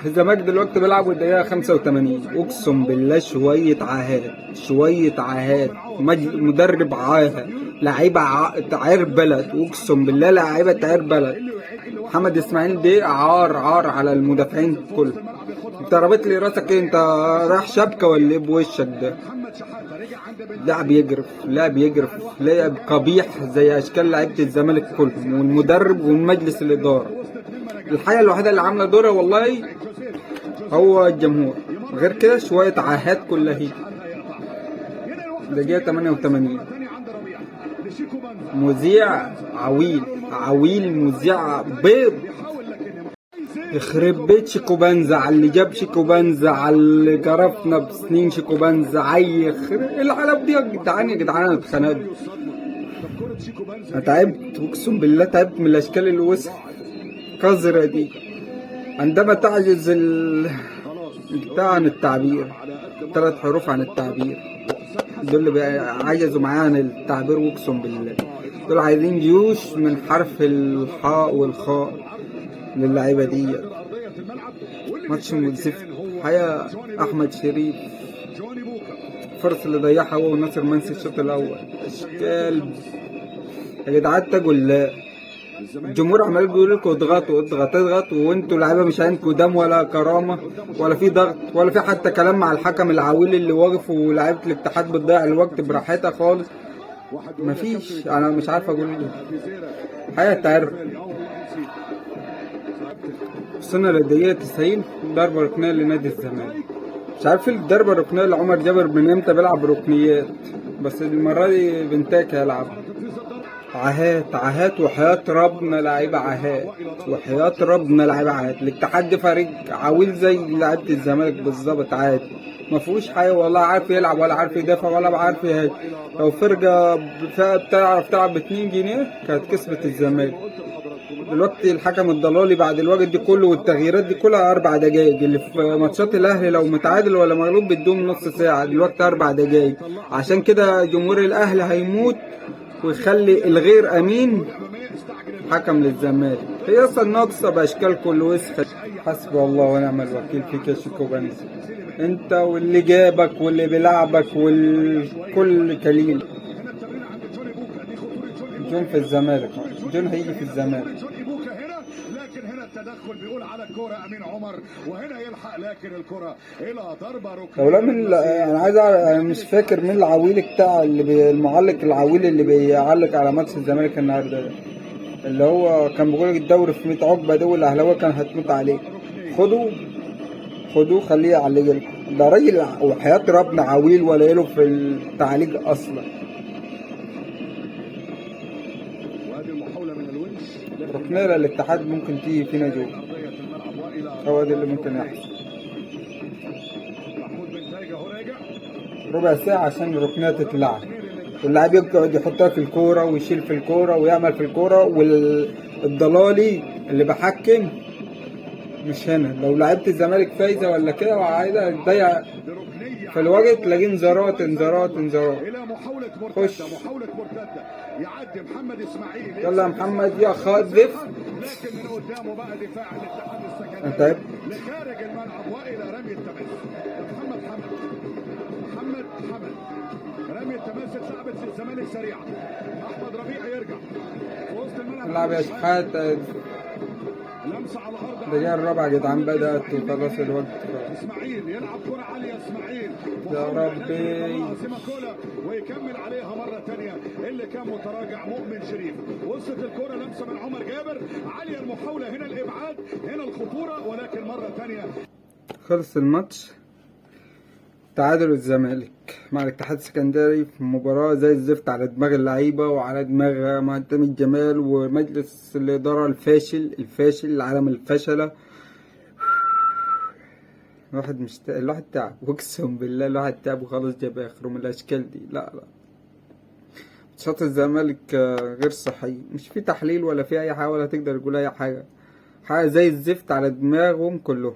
الزمالك دلوقتي بيلعب الدقيقة 85. اقسم بالله شوية عاهات شوية عاهات، مدرب عاهة، لعيبة عير بلد، اقسم بالله لعيبة عير بلد. محمد اسماعيل دي عار على المدافعين كله. انت رابط لي راسك ايه؟ انت رايح شبكة ولا ايه بوشك ده؟ لاعب يجرف، لاعب قبيح زي اشكال لعيبة الزمالك كلهم، والمدرب والمجلس الادارة. الحاجة الوحيدة اللي عاملة دورها والله هو الجمهور، غير كده شوية عاهات كلها هي. دقيقة 88. مذيع عويل مذيع بيض. يخرب بيت شيكوبانزا على اللي جاب شيكوبانزا، على اللي جرفنا بسنين شيكوبانزا. العالم دي يا جدعان انا اتخنقت. انا تعبت اقسم بالله، تعبت من الاشكال الوسخ قذرة دي. عندما تعجز بتاع عن التعبير، 3 حروف عن التعبير، دول اللي عجزوا معايا عن التعبير. اقسم بالله دول عايزين جيوش من حرف الحاء والخاء للعيبه دي. ماتش مزفت حياة. احمد شريف الفرصه اللي ضيعها هو وناصر منسي الشوط الاول. اشكال يا جدعان، تقول لا. الجمهور عمال بيقول لكم اضغط وانتوا لعيبه مش عندكم دم ولا كرامه ولا في ضغط ولا في حتى كلام مع الحكم العويل اللي واقف، ولاعيبه الاتحاد بتضيع الوقت براحتها خالص. مفيش، انا مش عارف اقول ايه. حقيقة تعرف وصلنا للدقيقه 90. ضربه ركنيه لنادي الزمالك. مش عارف الضربه الركنيه اللي عمر جابر من امتى بيلعب ركنيات، بس المره دي بنتاك هيلعب. عاهات وحياة ربنا لعيبة عاهات، الاتحاد ده فريق عويل زي لعيبة الزمالك بالظبط، عادي مفيهوش حاجة، ولا عارف يلعب ولا عارف يدافع ولا عارف يهاجم. لو فرقة بتعرف تلعب ب2 جنيه كانت كسبت الزمالك. دلوقتي الحكم الضلالي بعد الوقت دي كله والتغييرات دي كلها 4 دقايق، اللي في ماتشات الاهلي لو متعادل ولا مغلوب بيدوم نص ساعة، دلوقتي 4 دقايق. عشان كده جمهور الاهلي هيموت ويخلي الغير امين حكم للزمالك. هي اصلا ناقصه باشكال كل وسخ. حسبي الله ونعم الوكيل فيك يا شيكوبانزا، انت واللي جابك واللي بيلعبك والكل كليل. جون في الزمالك، جون هيجي في الزمالك. لكن هنا التدخل بيقول على الكرة امين عمر، وهنا يلحق لكن الكرة الى ضربه ركنيه. لولا من انا عايز انا مش فاكر مين العويل بتاع المعلق العويل اللي بيعلق على ماتش الزمالك النهارده ده، اللي هو كان بيقول الدوري في 100 عقبه ده والاهلاويه كان هتموت عليه. خدوه خليه يعلق لكم. ده راجل وحياة ربنا عويل ولا له في التعليق اصلا. ركنيه للاتحاد ممكن تيجي فينا جول، هو ده اللي ممكن يحصل. ربع ساعة عشان الركنية تتلعب، واللاعب يقعد يحطها في الكورة ويشيل في الكورة ويعمل في الكورة، والضلالي اللي بحكم مش هنا. لو لعبت الزمالك فايزة ولا كده وعايزة تضيع في الوقت تلاقيه انذارات. خش يعدي محمد اسماعيل، يلا يا محمد يا خاذف. لكن من قدامه بقى دفاع الاتحاد السكندري انت لخارج الملعب والى رمي التماس. محمد حمد رمي التماس اتلعبت في الزمالك سريعا. احمد ربيع يرجع في وسط الملعب. العب يا شحات. لمسه على الارض. الدقيقة الرابعة يا جدعان بدأت وخلاص الوقت. اسماعيل يلعب كرة عالية. اسماعيل يا ربي ويكمل عليها مرة ثانية اللي كان متراجع مؤمن شريف. وصلت الكرة لمسة من عمر جابر عالية المحاولة، هنا الإبعاد هنا الخطورة، ولكن مرة ثانية خلص الماتش. تعادل الزمالك مع الاتحاد السكندري في مباراة زي الزفت على دماغ اللعيبة وعلى دماغ معتمد جمال ومجلس الإدارة الفاشل العالم الفشلة. الواحد تعب، اقسم بالله الواحد تعب وخلاص جاب اخره من الاشكال دي. لا ماتشات الزمالك غير صحية، مش في تحليل ولا في اي حاجة ولا تقدر تقول اي حاجة زي الزفت على دماغهم كلهم.